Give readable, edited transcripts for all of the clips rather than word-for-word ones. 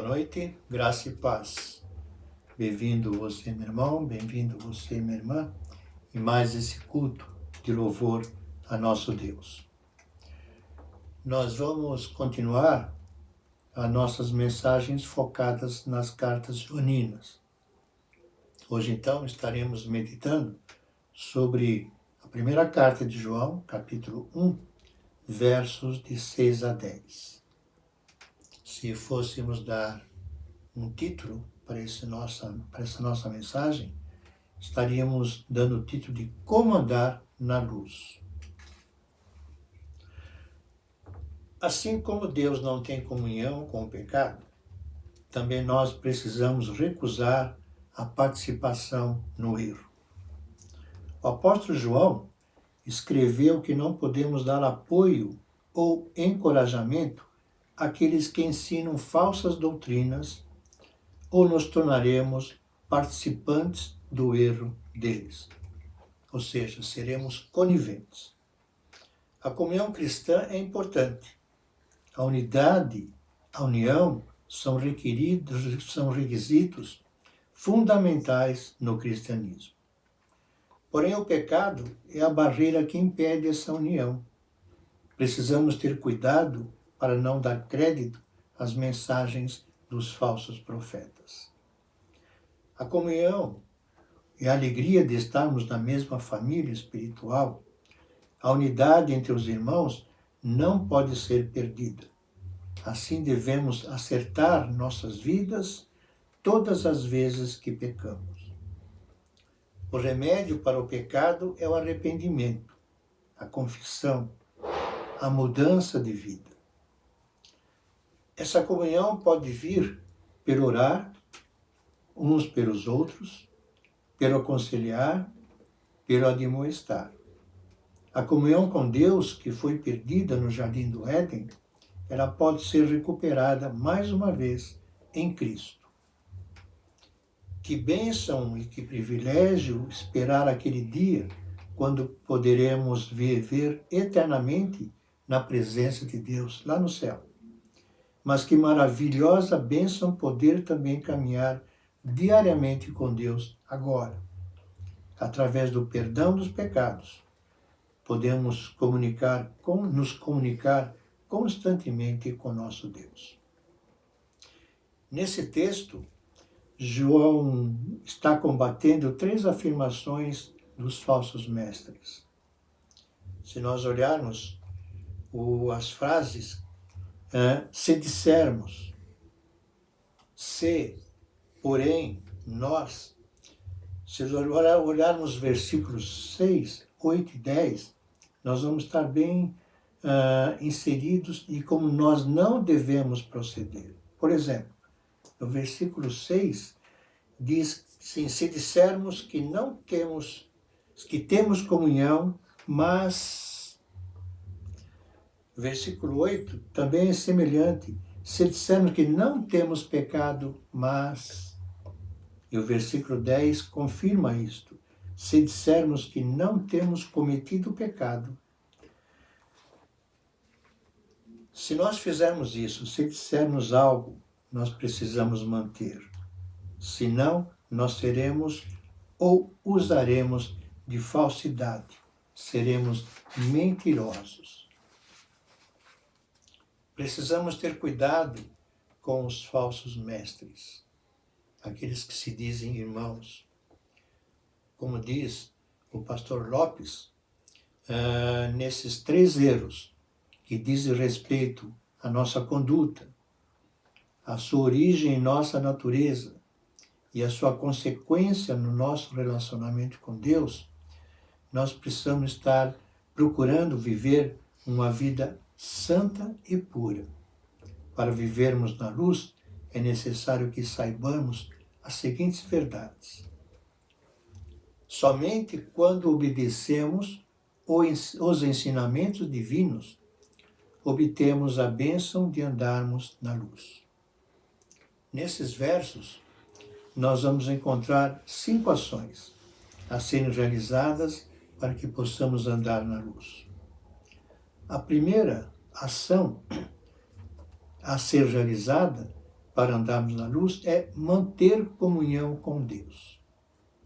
Boa noite, graça e paz. Bem-vindo você, meu irmão, bem-vindo você, minha irmã, em mais esse culto de louvor a nosso Deus. Nós vamos continuar as nossas mensagens focadas nas cartas joaninas. Hoje, então, estaremos meditando sobre a primeira carta de João, capítulo 1, versos de 6 a 10. Se fôssemos dar um título para essa nossa mensagem, estaríamos dando o título de Como Andar na Luz. Assim como Deus não tem comunhão com o pecado, também nós precisamos recusar a participação no erro. O apóstolo João escreveu que não podemos dar apoio ou encorajamento àqueles que ensinam falsas doutrinas ou nos tornaremos participantes do erro deles. Ou seja, seremos coniventes. A comunhão cristã é importante. A unidade, a união são requisitos fundamentais no cristianismo. Porém, o pecado é a barreira que impede essa união. Precisamos ter cuidado para não dar crédito às mensagens dos falsos profetas. A comunhão e a alegria de estarmos na mesma família espiritual, a unidade entre os irmãos não pode ser perdida. Assim devemos acertar nossas vidas todas as vezes que pecamos. O remédio para o pecado é o arrependimento, a confissão, a mudança de vida. Essa comunhão pode vir pelo orar uns pelos outros, pelo aconselhar, pelo admoestar. A comunhão com Deus, que foi perdida no Jardim do Éden, ela pode ser recuperada mais uma vez em Cristo. Que bênção e que privilégio esperar aquele dia quando poderemos viver eternamente na presença de Deus lá no céu. Mas que maravilhosa bênção poder também caminhar diariamente com Deus agora. Através do perdão dos pecados, podemos nos comunicar constantemente com nosso Deus. Nesse texto, João está combatendo 3 afirmações dos falsos mestres. Se nós olharmos as frases, se dissermos, se, porém, nós, se olharmos versículos 6, 8 e 10, nós vamos estar bem inseridos em como nós não devemos proceder. Por exemplo, no versículo 6, diz assim, se dissermos que temos comunhão, mas... Versículo 8 também é semelhante. Se dissermos que não temos pecado, mas... E o versículo 10 confirma isto. Se dissermos que não temos cometido pecado. Se nós fizermos isso, se dissermos algo, nós precisamos manter. Senão, nós seremos ou usaremos de falsidade. Seremos mentirosos. Precisamos ter cuidado com os falsos mestres, aqueles que se dizem irmãos. Como diz o pastor Lopes, nesses 3 erros que dizem respeito à nossa conduta, à sua origem em nossa natureza e à sua consequência no nosso relacionamento com Deus, nós precisamos estar procurando viver uma vida santa e pura. Para vivermos na luz, é necessário que saibamos as seguintes verdades. Somente quando obedecemos os ensinamentos divinos, obtemos a bênção de andarmos na luz. Nesses versos, nós vamos encontrar 5 ações a serem realizadas para que possamos andar na luz. A primeira ação a ser realizada para andarmos na luz é manter comunhão com Deus.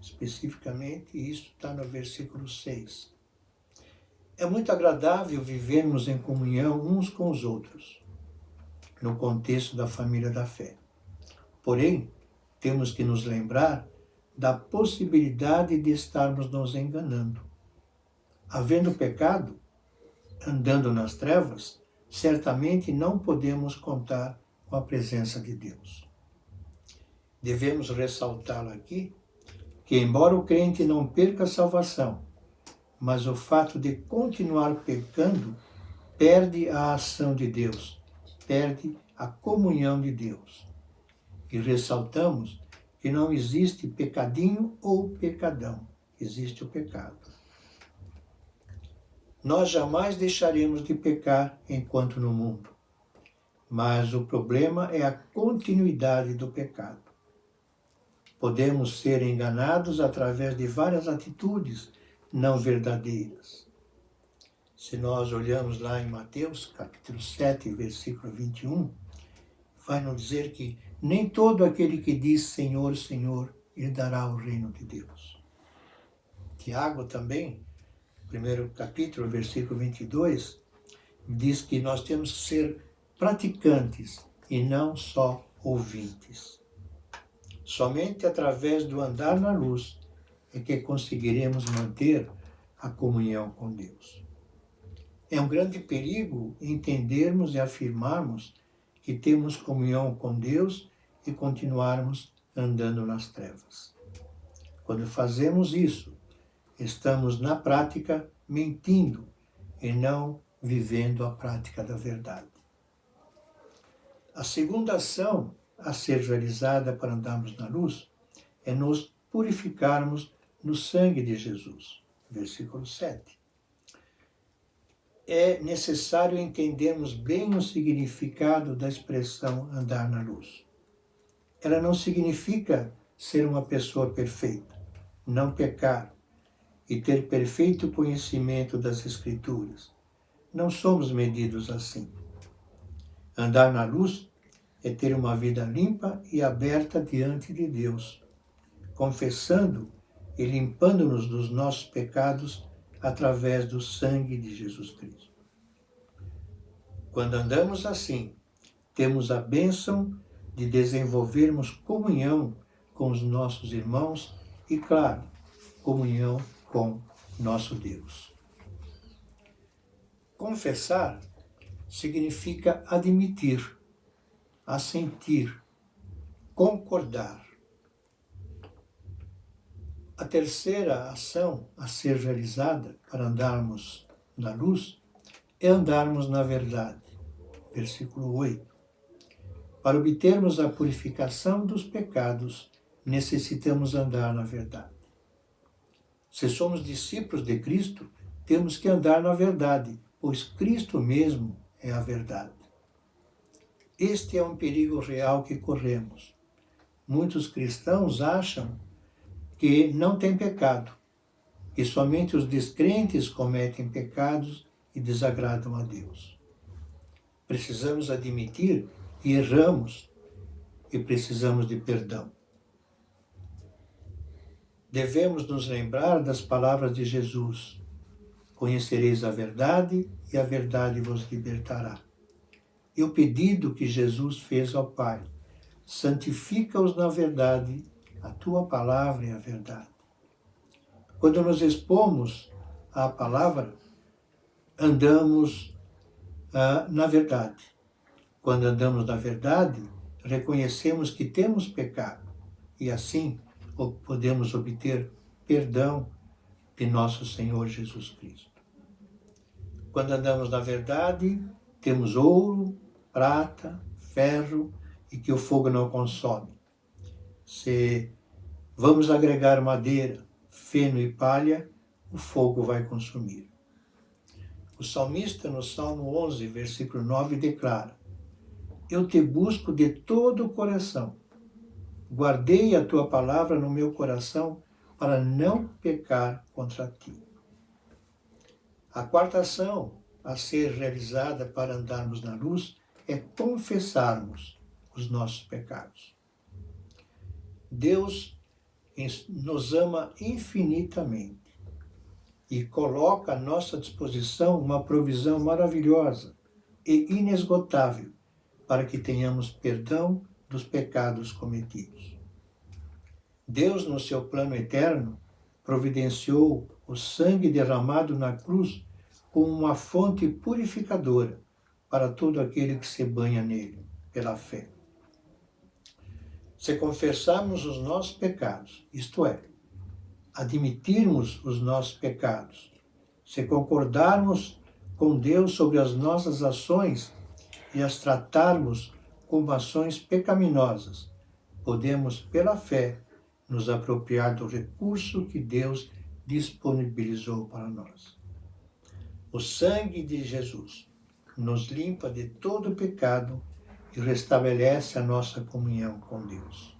Especificamente, isso está no versículo 6. É muito agradável vivermos em comunhão uns com os outros, no contexto da família da fé. Porém, temos que nos lembrar da possibilidade de estarmos nos enganando. Havendo pecado, andando nas trevas, certamente não podemos contar com a presença de Deus. Devemos ressaltar aqui que, embora o crente não perca a salvação, mas o fato de continuar pecando perde a ação de Deus, perde a comunhão de Deus. E ressaltamos que não existe pecadinho ou pecadão, existe o pecado. Nós jamais deixaremos de pecar enquanto no mundo, mas o problema é a continuidade do pecado. Podemos ser enganados através de várias atitudes não verdadeiras. Se nós olhamos lá em Mateus, capítulo 7, versículo 21, vai nos dizer que nem todo aquele que diz Senhor, Senhor, herdará o reino de Deus. Tiago também, primeiro capítulo, versículo 22, diz que nós temos que ser praticantes e não só ouvintes. Somente através do andar na luz é que conseguiremos manter a comunhão com Deus. É um grande perigo entendermos e afirmarmos que temos comunhão com Deus e continuarmos andando nas trevas. Quando fazemos isso, estamos na prática mentindo e não vivendo a prática da verdade. A segunda ação a ser realizada para andarmos na luz é nos purificarmos no sangue de Jesus. Versículo 7. É necessário entendermos bem o significado da expressão andar na luz. Ela não significa ser uma pessoa perfeita, não pecar e ter perfeito conhecimento das Escrituras. Não somos medidos assim. Andar na luz é ter uma vida limpa e aberta diante de Deus, confessando e limpando-nos dos nossos pecados através do sangue de Jesus Cristo. Quando andamos assim, temos a bênção de desenvolvermos comunhão com os nossos irmãos e, claro, comunhão com nosso Deus. Confessar significa admitir, assentir, concordar. A terceira ação a ser realizada para andarmos na luz é andarmos na verdade. Versículo 8. Para obtermos a purificação dos pecados, necessitamos andar na verdade. Se somos discípulos de Cristo, temos que andar na verdade, pois Cristo mesmo é a verdade. Este é um perigo real que corremos. Muitos cristãos acham que não tem pecado, que somente os descrentes cometem pecados e desagradam a Deus. Precisamos admitir que erramos e precisamos de perdão. Devemos nos lembrar das palavras de Jesus: conhecereis a verdade e a verdade vos libertará. E o pedido que Jesus fez ao Pai: santifica-os na verdade, a tua palavra é a verdade. Quando nos expomos à palavra, andamos na verdade. Quando andamos na verdade, reconhecemos que temos pecado e assim podemos obter perdão de nosso Senhor Jesus Cristo. Quando andamos na verdade, temos ouro, prata, ferro e que o fogo não consome. Se vamos agregar madeira, feno e palha, o fogo vai consumir. O salmista, no Salmo 11, versículo 9, declara: eu te busco de todo o coração. Guardei a tua palavra no meu coração para não pecar contra ti. A quarta ação a ser realizada para andarmos na luz é confessarmos os nossos pecados. Deus nos ama infinitamente e coloca à nossa disposição uma provisão maravilhosa e inesgotável para que tenhamos perdão dos pecados cometidos. Deus, no seu plano eterno, providenciou o sangue derramado na cruz como uma fonte purificadora para todo aquele que se banha nele, pela fé. Se confessarmos os nossos pecados, isto é, admitirmos os nossos pecados, se concordarmos com Deus sobre as nossas ações e as tratarmos como ações pecaminosas, podemos, pela fé, nos apropriar do recurso que Deus disponibilizou para nós. O sangue de Jesus nos limpa de todo pecado e restabelece a nossa comunhão com Deus.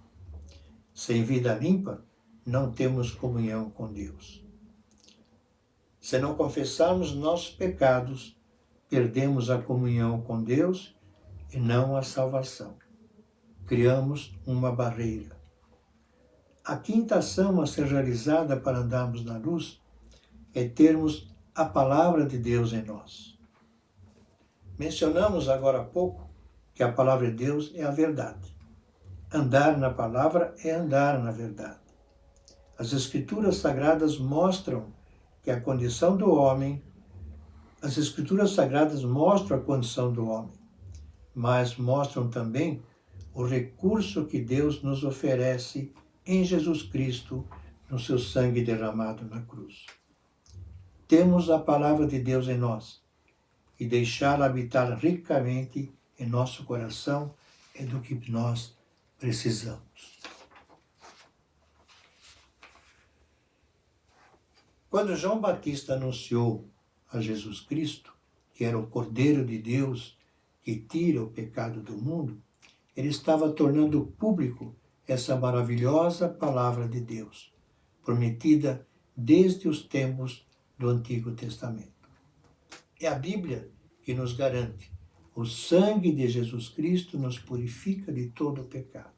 Sem vida limpa, não temos comunhão com Deus. Se não confessarmos nossos pecados, perdemos a comunhão com Deus e não a salvação. Criamos uma barreira. A quinta ação a ser realizada para andarmos na luz é termos a palavra de Deus em nós. Mencionamos agora há pouco que a palavra de Deus é a verdade. Andar na palavra é andar na verdade. As Escrituras Sagradas mostram que a condição do homem, as Escrituras Sagradas mostram a condição do homem, mas mostram também o recurso que Deus nos oferece em Jesus Cristo, no seu sangue derramado na cruz. Temos a palavra de Deus em nós e deixá-la habitar ricamente em nosso coração é do que nós precisamos. Quando João Batista anunciou a Jesus Cristo, que era o Cordeiro de Deus que tira o pecado do mundo, ele estava tornando público essa maravilhosa palavra de Deus, prometida desde os tempos do Antigo Testamento. É a Bíblia que nos garante: o sangue de Jesus Cristo nos purifica de todo o pecado.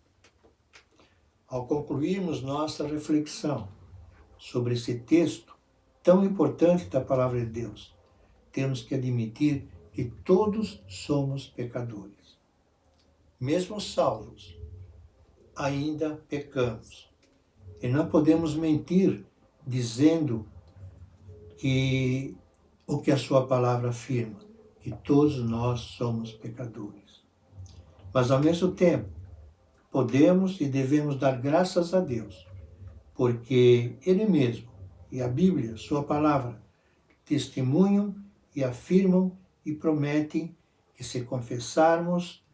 Ao concluirmos nossa reflexão sobre esse texto tão importante da palavra de Deus, temos que admitir que todos somos pecadores. Mesmo salvos, ainda pecamos. E não podemos mentir dizendo que o que a sua palavra afirma, que todos nós somos pecadores. Mas ao mesmo tempo, podemos e devemos dar graças a Deus, porque Ele mesmo e a Bíblia, sua palavra, testemunham e afirmam e prometem que se confessarmos,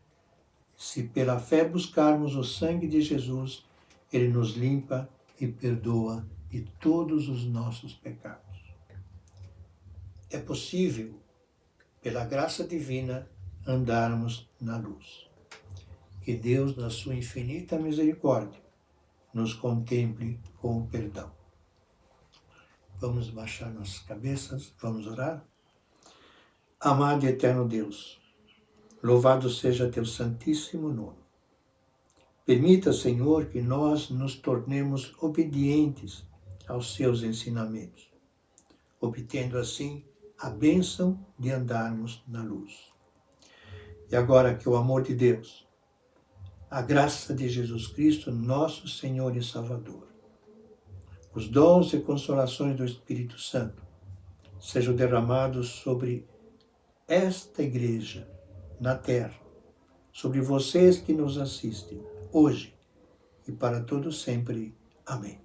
se pela fé buscarmos o sangue de Jesus, Ele nos limpa e perdoa de todos os nossos pecados. É possível, pela graça divina, andarmos na luz. Que Deus, na sua infinita misericórdia, nos contemple com o perdão. Vamos baixar nossas cabeças, vamos orar? Amado e eterno Deus, louvado seja teu santíssimo nome. Permita, Senhor, que nós nos tornemos obedientes aos seus ensinamentos, obtendo assim a bênção de andarmos na luz. E agora que o amor de Deus, a graça de Jesus Cristo, nosso Senhor e Salvador, os dons e consolações do Espírito Santo sejam derramados sobre esta igreja na terra, sobre vocês que nos assistem, hoje e para todo sempre. Amém.